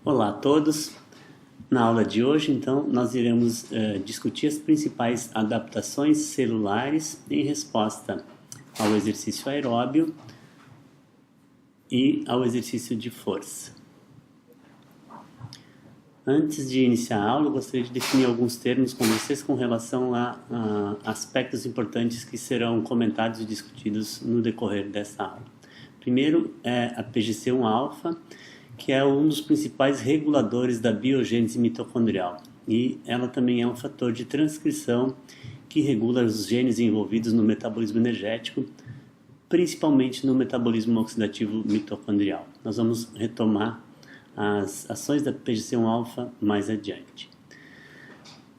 Olá a todos. Na aula de hoje, então, nós iremos discutir as principais adaptações celulares em resposta ao exercício aeróbio e ao exercício de força. Antes de iniciar a aula, eu gostaria de definir alguns termos com vocês com relação a aspectos importantes que serão comentados e discutidos no decorrer dessa aula. Primeiro é a PGC1-alfa, que é um dos principais reguladores da biogênese mitocondrial. E ela também é um fator de transcrição que regula os genes envolvidos no metabolismo energético, principalmente no metabolismo oxidativo mitocondrial. Nós vamos retomar as ações da PGC1-alfa mais adiante.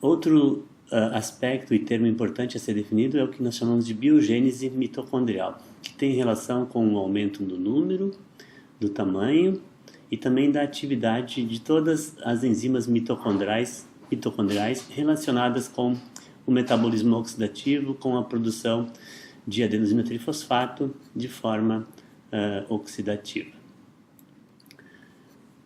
Outro aspecto e termo importante a ser definido é o que nós chamamos de biogênese mitocondrial, que tem relação com o aumento do número, do tamanho e também da atividade de todas as enzimas mitocondriais relacionadas com o metabolismo oxidativo, com a produção de adenosina trifosfato de forma oxidativa.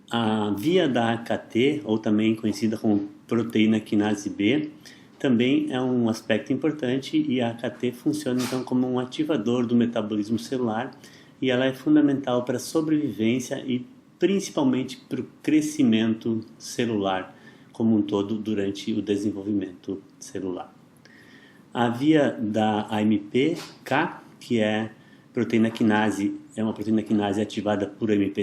A via da AKT, ou também conhecida como proteína quinase B, também é um aspecto importante e a AKT funciona então como um ativador do metabolismo celular e ela é fundamental para a sobrevivência e principalmente para o crescimento celular como um todo durante o desenvolvimento celular. A via da AMP-K, que é uma proteína quinase ativada por AMP,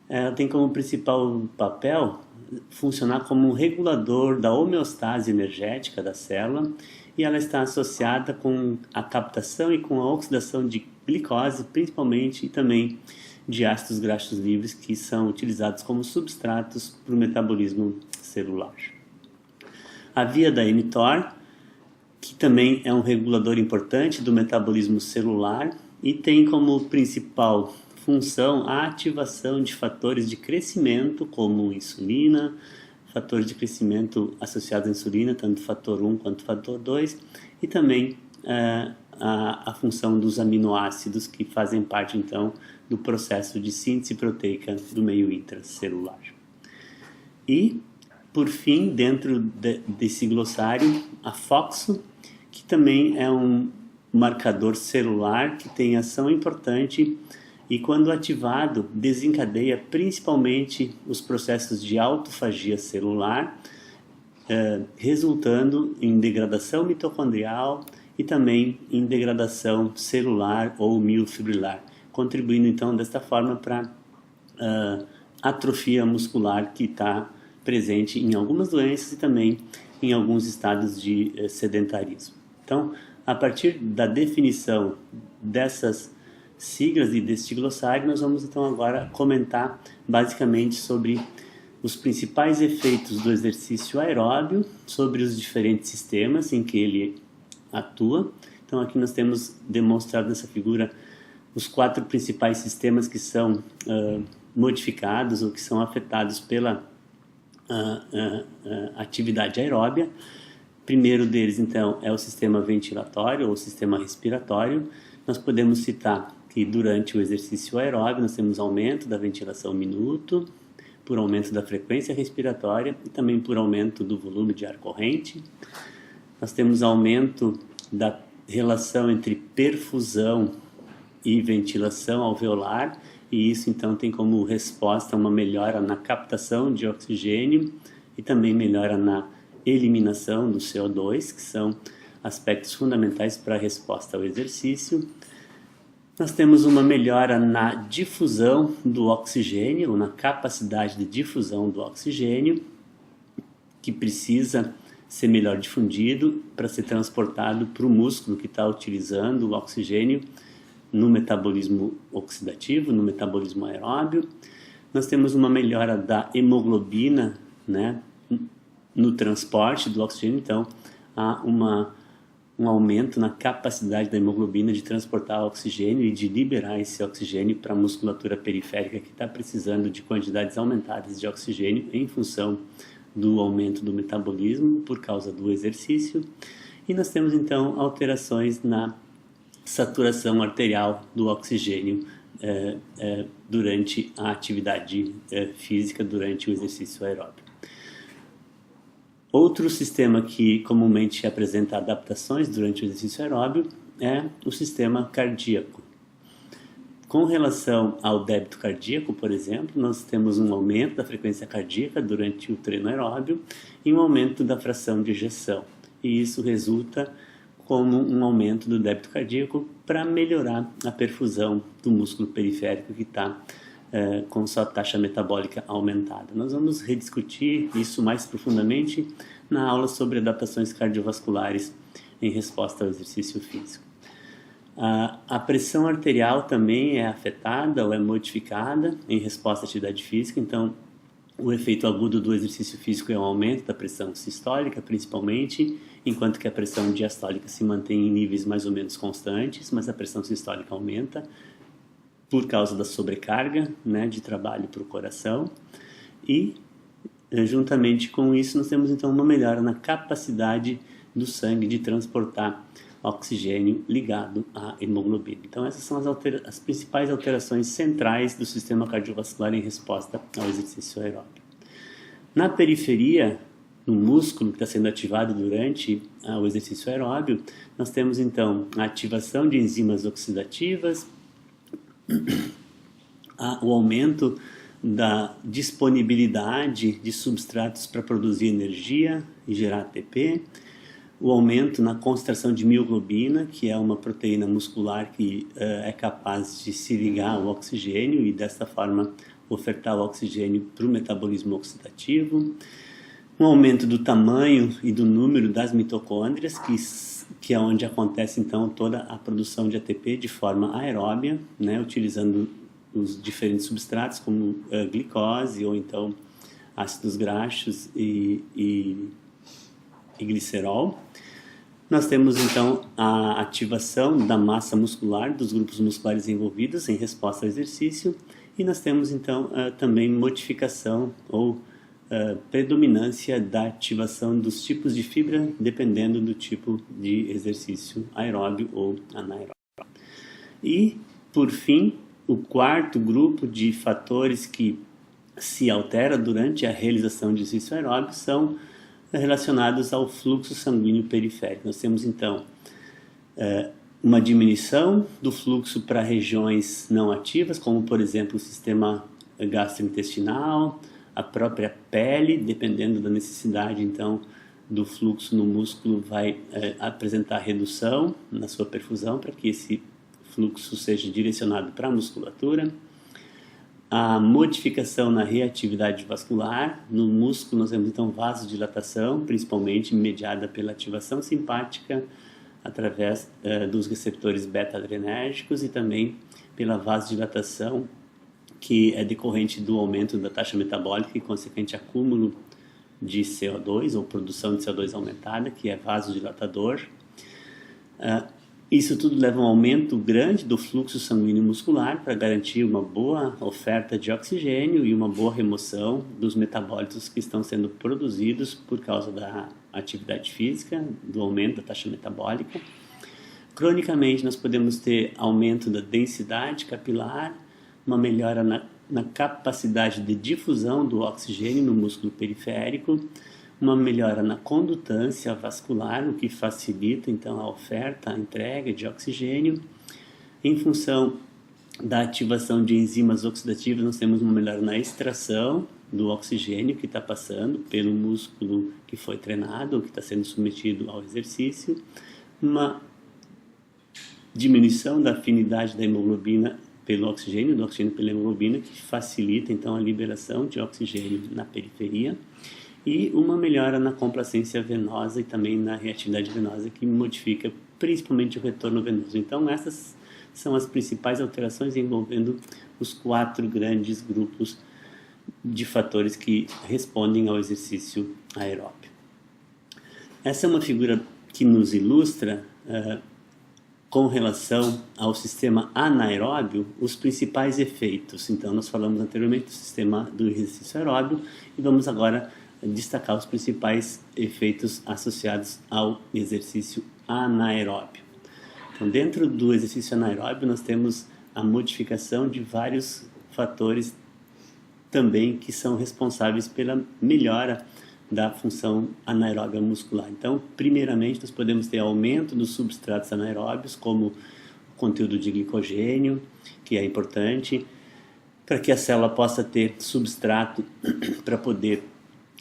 ela tem como principal papel funcionar como um regulador da homeostase energética da célula e ela está associada com a captação e com a oxidação de glicose, principalmente, e também de ácidos graxos livres que são utilizados como substratos para o metabolismo celular. A via da mTOR, que também é um regulador importante do metabolismo celular e tem como principal função a ativação de fatores de crescimento como insulina, fatores de crescimento associados à insulina, tanto fator 1 quanto fator 2, e também a função dos aminoácidos que fazem parte então do processo de síntese proteica do meio intracelular. E, por fim, dentro desse glossário, a FOXO, que também é um marcador celular que tem ação importante e, quando ativado, desencadeia principalmente os processos de autofagia celular, resultando em degradação mitocondrial e também em degradação celular ou miofibrilar, contribuindo então desta forma para atrofia muscular que está presente em algumas doenças e também em alguns estados de sedentarismo. Então, a partir da definição dessas siglas e deste glossário, nós vamos então agora comentar basicamente sobre os principais efeitos do exercício aeróbio, sobre os diferentes sistemas em que ele atua. Então aqui nós temos demonstrado nessa figura os 4 principais sistemas que são modificados ou que são afetados pela atividade aeróbia. O primeiro deles, então, é o sistema ventilatório ou sistema respiratório. Nós podemos citar que durante o exercício aeróbio nós temos aumento da ventilação minuto, por aumento da frequência respiratória e também por aumento do volume de ar corrente. Nós temos aumento da relação entre perfusão e ventilação alveolar, e isso então tem como resposta uma melhora na captação de oxigênio e também melhora na eliminação do CO2, que são aspectos fundamentais para a resposta ao exercício. Nós temos uma melhora na difusão do oxigênio, ou na capacidade de difusão do oxigênio, que precisa ser melhor difundido para ser transportado para o músculo que está utilizando o oxigênio no metabolismo oxidativo, no metabolismo aeróbio. Nós temos uma melhora da hemoglobina, né, no transporte do oxigênio, então há um aumento na capacidade da hemoglobina de transportar oxigênio e de liberar esse oxigênio para a musculatura periférica que está precisando de quantidades aumentadas de oxigênio em função do aumento do metabolismo por causa do exercício. E nós temos então alterações na saturação arterial do oxigênio durante a atividade física, durante o exercício aeróbio. Outro sistema que comumente apresenta adaptações durante o exercício aeróbio é o sistema cardíaco. Com relação ao débito cardíaco, por exemplo, nós temos um aumento da frequência cardíaca durante o treino aeróbio e um aumento da fração de ejeção. E isso resulta como um aumento do débito cardíaco para melhorar a perfusão do músculo periférico que está com sua taxa metabólica aumentada. Nós vamos rediscutir isso mais profundamente na aula sobre adaptações cardiovasculares em resposta ao exercício físico. A pressão arterial também é afetada ou é modificada em resposta à atividade física, então o efeito agudo do exercício físico é o aumento da pressão sistólica, principalmente, enquanto que a pressão diastólica se mantém em níveis mais ou menos constantes, mas a pressão sistólica aumenta por causa da sobrecarga, né, de trabalho para o coração. E, juntamente com isso, nós temos então uma melhora na capacidade do sangue de transportar oxigênio ligado à hemoglobina. Então essas são as principais alterações centrais do sistema cardiovascular em resposta ao exercício aeróbio. Na periferia, no músculo que está sendo ativado durante o exercício aeróbio, nós temos então a ativação de enzimas oxidativas, o aumento da disponibilidade de substratos para produzir energia e gerar ATP, o aumento na concentração de mioglobina, que é uma proteína muscular que é capaz de se ligar ao oxigênio e dessa forma ofertar o oxigênio para o metabolismo oxidativo, um aumento do tamanho e do número das mitocôndrias, que é onde acontece então toda a produção de ATP de forma aeróbia, né, utilizando os diferentes substratos como glicose ou então ácidos graxos e glicerol. Nós temos então a ativação da massa muscular, dos grupos musculares envolvidos em resposta ao exercício, e nós temos então também modificação ou predominância da ativação dos tipos de fibra, dependendo do tipo de exercício aeróbio ou anaeróbio. E, por fim, o quarto grupo de fatores que se altera durante a realização de exercício aeróbio são relacionados ao fluxo sanguíneo periférico. Nós temos então uma diminuição do fluxo para regiões não ativas, como por exemplo o sistema gastrointestinal, a própria pele, dependendo da necessidade então do fluxo no músculo, vai apresentar redução na sua perfusão para que esse fluxo seja direcionado para a musculatura. A modificação na reatividade vascular, no músculo nós temos então vasodilatação, principalmente mediada pela ativação simpática através dos receptores beta-adrenérgicos e também pela vasodilatação que é decorrente do aumento da taxa metabólica e consequente acúmulo de CO2 ou produção de CO2 aumentada, que é vasodilatador. Isso tudo leva a um aumento grande do fluxo sanguíneo muscular para garantir uma boa oferta de oxigênio e uma boa remoção dos metabólitos que estão sendo produzidos por causa da atividade física, do aumento da taxa metabólica. Cronicamente, nós podemos ter aumento da densidade capilar, uma melhora na capacidade de difusão do oxigênio no músculo periférico, uma melhora na condutância vascular, o que facilita então a oferta, a entrega de oxigênio. Em função da ativação de enzimas oxidativas, nós temos uma melhora na extração do oxigênio que está passando pelo músculo que foi treinado ou que está sendo submetido ao exercício, uma diminuição da afinidade da hemoglobina pelo oxigênio, do oxigênio pela hemoglobina, que facilita então a liberação de oxigênio na periferia, e uma melhora na complacência venosa e também na reatividade venosa, que modifica principalmente o retorno venoso. Então essas são as principais alterações envolvendo os 4 grandes grupos de fatores que respondem ao exercício aeróbio. Essa é uma figura que nos ilustra com relação ao sistema anaeróbio, os principais efeitos. Então, nós falamos anteriormente do sistema do exercício aeróbio e vamos agora destacar os principais efeitos associados ao exercício anaeróbio. Então, dentro do exercício anaeróbio, nós temos a modificação de vários fatores também que são responsáveis pela melhora da função anaeróbia muscular. Então, primeiramente, nós podemos ter aumento dos substratos anaeróbios, como o conteúdo de glicogênio, que é importante, para que a célula possa ter substrato para poder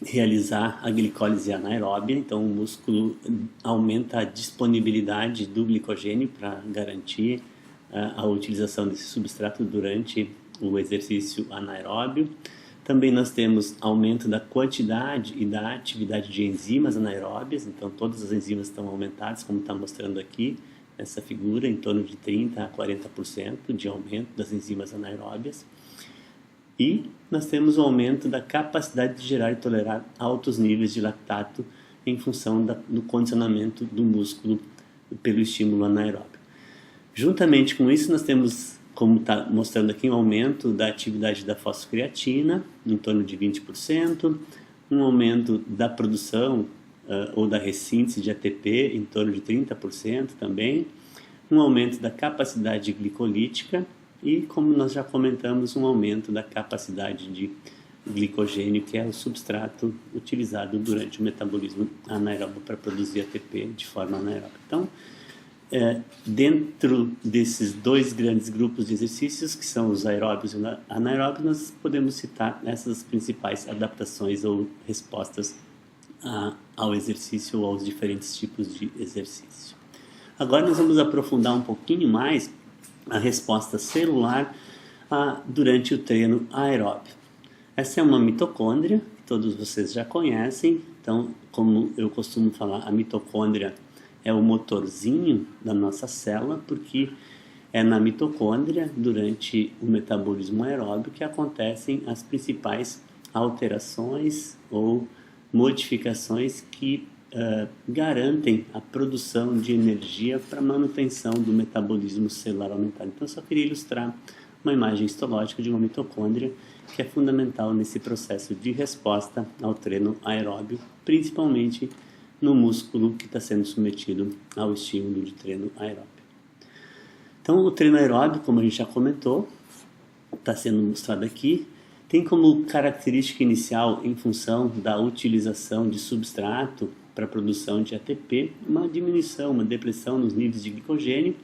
realizar a glicólise anaeróbia. Então, o músculo aumenta a disponibilidade do glicogênio para garantir a utilização desse substrato durante o exercício anaeróbio. Também nós temos aumento da quantidade e da atividade de enzimas anaeróbias, então todas as enzimas estão aumentadas, como está mostrando aqui nessa figura, em torno de 30% a 40% de aumento das enzimas anaeróbias. E nós temos o aumento da capacidade de gerar e tolerar altos níveis de lactato em função do condicionamento do músculo pelo estímulo anaeróbio. Juntamente com isso, nós temos, como está mostrando aqui, um aumento da atividade da fosfocreatina, em torno de 20%, um aumento da produção ou da ressíntese de ATP, em torno de 30% também, um aumento da capacidade glicolítica e, como nós já comentamos, um aumento da capacidade de glicogênio, que é o substrato utilizado durante o metabolismo anaeróbio para produzir ATP de forma anaeróbica. Então, dentro desses dois grandes grupos de exercícios, que são os aeróbios e anaeróbios, nós podemos citar essas principais adaptações ou respostas ao exercício ou aos diferentes tipos de exercício. Agora nós vamos aprofundar um pouquinho mais a resposta celular durante o treino aeróbio. Essa é uma mitocôndria, que todos vocês já conhecem. Então, como eu costumo falar, a mitocôndria é o motorzinho da nossa célula, porque é na mitocôndria, durante o metabolismo aeróbio, que acontecem as principais alterações ou modificações que garantem a produção de energia para a manutenção do metabolismo celular aumentado. Então, eu só queria ilustrar uma imagem histológica de uma mitocôndria, que é fundamental nesse processo de resposta ao treino aeróbio, principalmente no músculo que está sendo submetido ao estímulo de treino aeróbio. Então, o treino aeróbio, como a gente já comentou, está sendo mostrado aqui, tem como característica inicial, em função da utilização de substrato para a produção de ATP, uma diminuição, uma depressão nos níveis de glicogênio,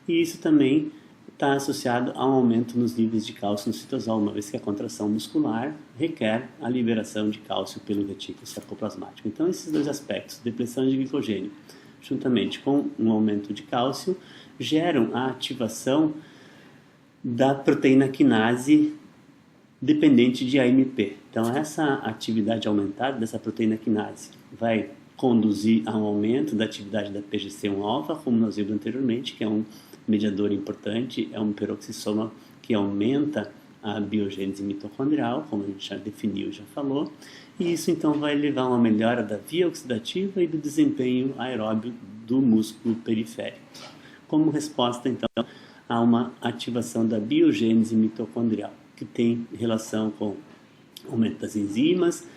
e isso também está associado a um aumento nos níveis de cálcio no citosol, uma vez que a contração muscular requer a liberação de cálcio pelo retículo sarcoplasmático. Então, esses dois aspectos, depressão de glicogênio, juntamente com um aumento de cálcio, geram a ativação da proteína quinase dependente de AMP. Então, essa atividade aumentada dessa proteína quinase vai conduzir a um aumento da atividade da PGC1-alfa, como nós vimos anteriormente, que é um mediador importante, é um peroxissoma que aumenta a biogênese mitocondrial, como a gente já definiu, já falou, e isso então vai levar a uma melhora da via oxidativa e do desempenho aeróbio do músculo periférico. Como resposta, então, a uma ativação da biogênese mitocondrial, que tem relação com aumento das enzimas,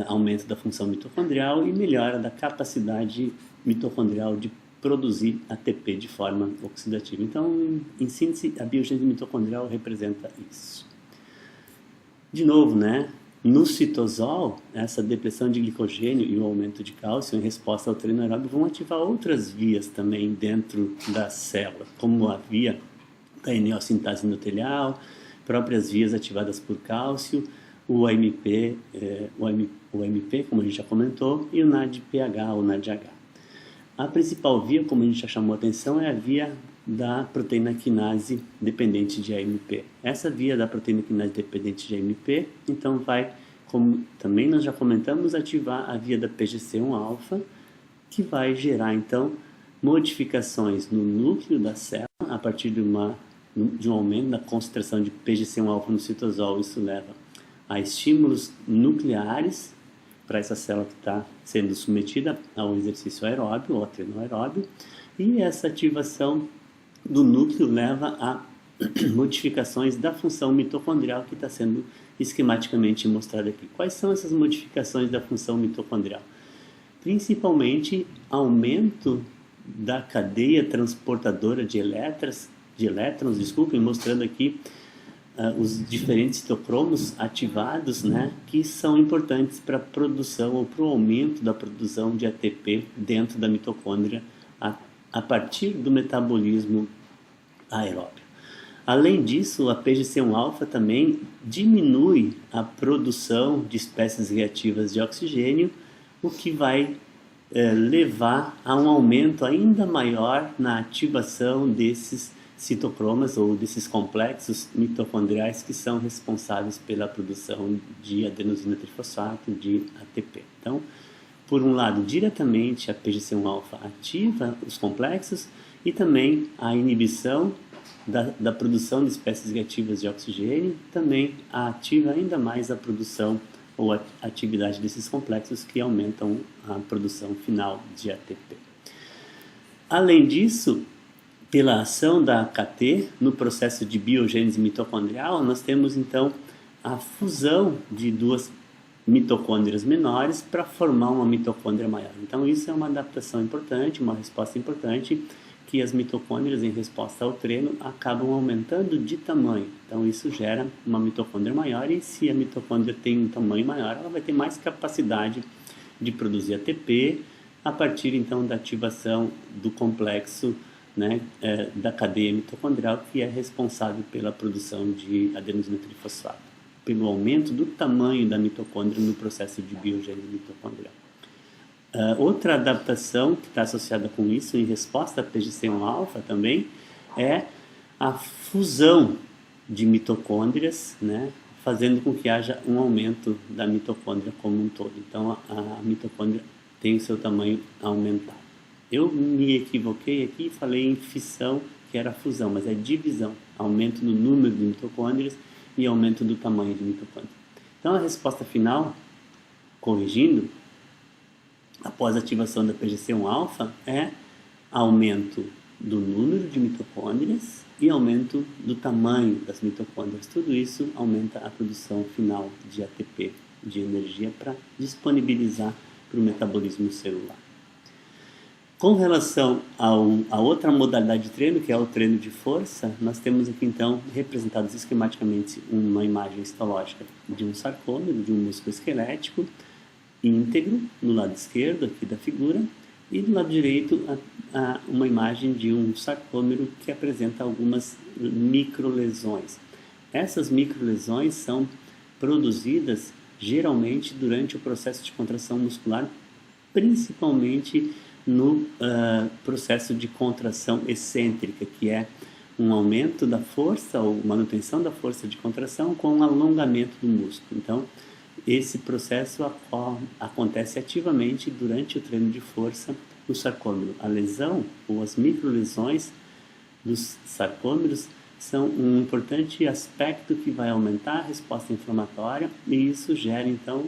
aumento da função mitocondrial e melhora da capacidade mitocondrial de produzir ATP de forma oxidativa. Então, em síntese, a biogênese mitocondrial representa isso. De novo, no citosol, essa depressão de glicogênio e o aumento de cálcio em resposta ao treino aeróbio vão ativar outras vias também dentro da célula, como a via da eneossintase endotelial, próprias vias ativadas por cálcio, o AMP, como a gente já comentou, e o NADPH, o NADH. A principal via, como a gente já chamou a atenção, é a via da proteína quinase dependente de AMP. Essa via da proteína quinase dependente de AMP, então vai, como também nós já comentamos, ativar a via da PGC1-alfa, que vai gerar, então, modificações no núcleo da célula, a partir de um aumento da concentração de PGC1-alfa no citosol. Isso leva a estímulos nucleares para essa célula que está sendo submetida ao exercício aeróbio ou ao treino aeróbio, e essa ativação do núcleo leva a modificações da função mitocondrial que está sendo esquematicamente mostrada aqui. Quais são essas modificações da função mitocondrial? Principalmente aumento da cadeia transportadora de elétrons de elétrons, desculpem, mostrando aqui os diferentes citocromos ativados, né, que são importantes para a produção ou para o aumento da produção de ATP dentro da mitocôndria a partir do metabolismo aeróbio. Além disso, a PGC1-alfa também diminui a produção de espécies reativas de oxigênio, o que vai levar a um aumento ainda maior na ativação desses citocromas ou desses complexos mitocondriais que são responsáveis pela produção de adenosina trifosfato, de ATP. Então, por um lado, diretamente a PGC1-alfa ativa os complexos e também a inibição da produção de espécies reativas de oxigênio também ativa ainda mais a produção ou a atividade desses complexos que aumentam a produção final de ATP. Além disso, pela ação da AKT no processo de biogênese mitocondrial, nós temos então a fusão de duas mitocôndrias menores para formar uma mitocôndria maior. Então isso é uma adaptação importante, uma resposta importante, que as mitocôndrias em resposta ao treino acabam aumentando de tamanho. Então isso gera uma mitocôndria maior e se a mitocôndria tem um tamanho maior, ela vai ter mais capacidade de produzir ATP a partir então da ativação do complexo, né, da cadeia mitocondrial que é responsável pela produção de adenosina trifosfato, pelo aumento do tamanho da mitocôndria no processo de biogênese mitocondrial. Outra adaptação que está associada com isso, em resposta à PGC1-alfa também, é a fusão de mitocôndrias, né, fazendo com que haja um aumento da mitocôndria como um todo. Então, a mitocôndria tem o seu tamanho aumentado. Eu me equivoquei aqui e falei em fissão, que era fusão, mas é divisão, aumento no número de mitocôndrias e aumento do tamanho de mitocôndria. Então, a resposta final, corrigindo, após a ativação da PGC1-alfa, é aumento do número de mitocôndrias e aumento do tamanho das mitocôndrias. Tudo isso aumenta a produção final de ATP, de energia, para disponibilizar para o metabolismo celular. Com relação a outra modalidade de treino, que é o treino de força, nós temos aqui então representados esquematicamente uma imagem histológica de um sarcômero, de um músculo esquelético, íntegro no lado esquerdo aqui da figura e do lado direito uma imagem de um sarcômero que apresenta algumas microlesões. Essas microlesões são produzidas geralmente durante o processo de contração muscular, principalmente no processo de contração excêntrica, que é um aumento da força ou manutenção da força de contração com um alongamento do músculo. Então, esse processo acontece ativamente durante o treino de força no sarcômero. A lesão ou as microlesões dos sarcômeros são um importante aspecto que vai aumentar a resposta inflamatória e isso gera então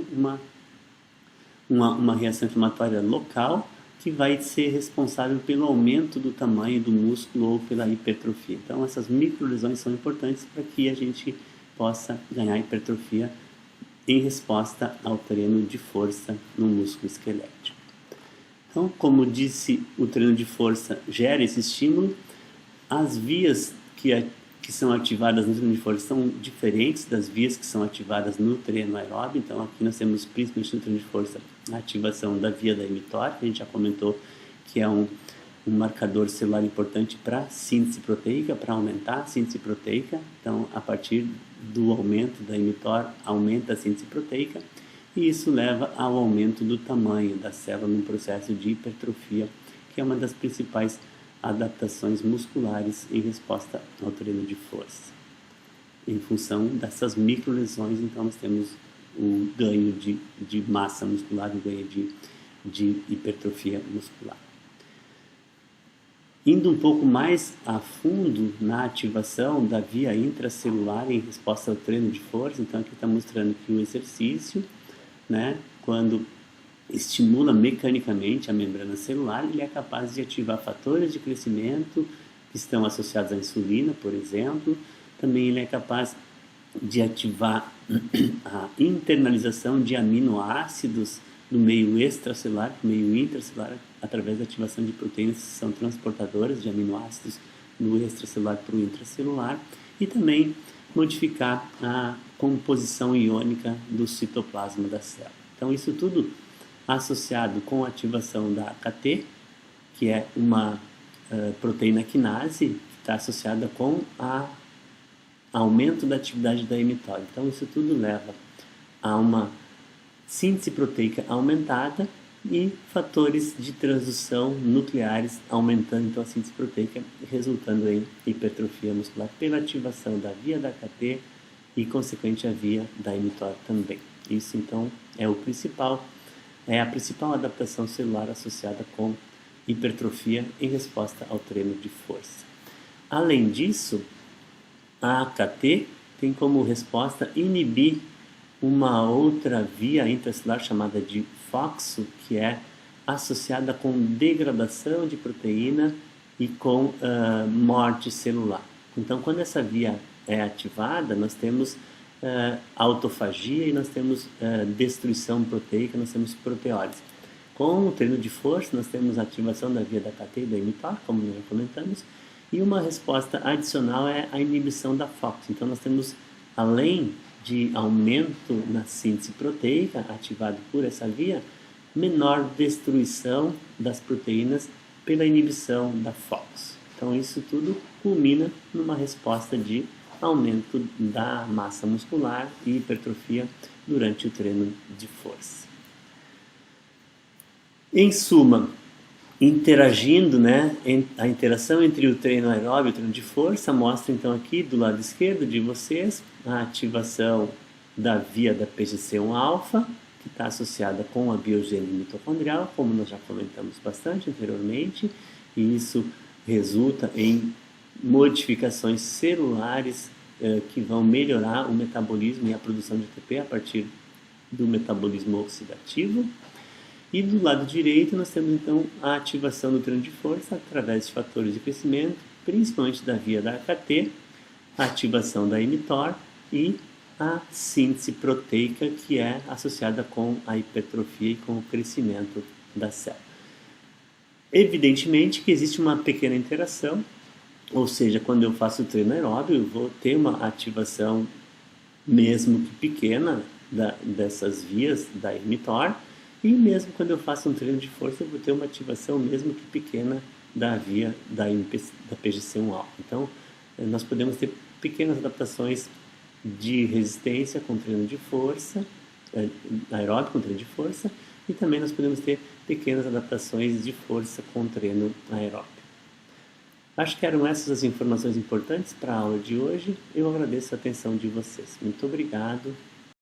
uma reação inflamatória local que vai ser responsável pelo aumento do tamanho do músculo ou pela hipertrofia. Então essas microlesões são importantes para que a gente possa ganhar hipertrofia em resposta ao treino de força no músculo esquelético. Então, como disse, o treino de força gera esse estímulo. As vias que são ativadas no treino de força são diferentes das vias que são ativadas no treino aeróbio. Então, aqui nós temos, principalmente no treino de força, a ativação da via da mTOR, que a gente já comentou que é um marcador celular importante para síntese proteica, para aumentar a síntese proteica. Então, a partir do aumento da mTOR, aumenta a síntese proteica e isso leva ao aumento do tamanho da célula no processo de hipertrofia, que é uma das principais adaptações musculares em resposta ao treino de força. Em função dessas microlesões, então, nós temos o ganho de massa muscular, o ganho de hipertrofia muscular. Indo um pouco mais a fundo na ativação da via intracelular em resposta ao treino de força, então aqui está mostrando que o exercício, né, quando estimula mecanicamente a membrana celular, ele é capaz de ativar fatores de crescimento que estão associados à insulina, por exemplo. Também ele é capaz de ativar a internalização de aminoácidos do meio extracelular, do meio intracelular, através da ativação de proteínas que são transportadoras de aminoácidos do extracelular para o intracelular e também modificar a composição iônica do citoplasma da célula. Então isso tudo associado com a ativação da AKT, que é uma proteína quinase que está associada com a aumento da atividade da mTOR. Então isso tudo leva a uma síntese proteica aumentada e fatores de transdução nucleares aumentando então a síntese proteica, resultando em hipertrofia muscular pela ativação da via da AKT e consequente a via da mTOR também. Isso então é a principal adaptação celular associada com hipertrofia em resposta ao treino de força. Além disso, a AKT tem como resposta inibir uma outra via intracelular chamada de FOXO, que é associada com degradação de proteína e com morte celular. Então, quando essa via é ativada, nós temos autofagia e nós temos destruição proteica, nós temos proteólise. Com o treino de força, nós temos ativação da via da AKT e da mTOR, como nós comentamos, e uma resposta adicional é a inibição da FOX. Então, nós temos, além de aumento na síntese proteica ativado por essa via, menor destruição das proteínas pela inibição da FOX. Então, isso tudo culmina numa resposta de aumento da massa muscular e hipertrofia durante o treino de força. Em suma, interagindo, a interação entre o treino aeróbio e o treino de força mostra então aqui do lado esquerdo de vocês a ativação da via da PGC1-alfa, que está associada com a biogênese mitocondrial, como nós já comentamos bastante anteriormente, e isso resulta em modificações celulares que vão melhorar o metabolismo e a produção de ATP a partir do metabolismo oxidativo. E do lado direito nós temos então a ativação do treino de força através de fatores de crescimento, principalmente da via da AKT, a ativação da mTOR e a síntese proteica, que é associada com a hipertrofia e com o crescimento da célula. Evidentemente que existe uma pequena interação, ou seja, quando eu faço o treino aeróbio, eu vou ter uma ativação mesmo que pequena dessas vias da mTOR, e mesmo quando eu faço um treino de força, eu vou ter uma ativação mesmo que pequena da via da PGC1-alfa. Então, nós podemos ter pequenas adaptações de resistência com treino de força, aeróbico com treino de força, e também nós podemos ter pequenas adaptações de força com treino aeróbico. Acho que eram essas as informações importantes para a aula de hoje. Eu agradeço a atenção de vocês. Muito obrigado.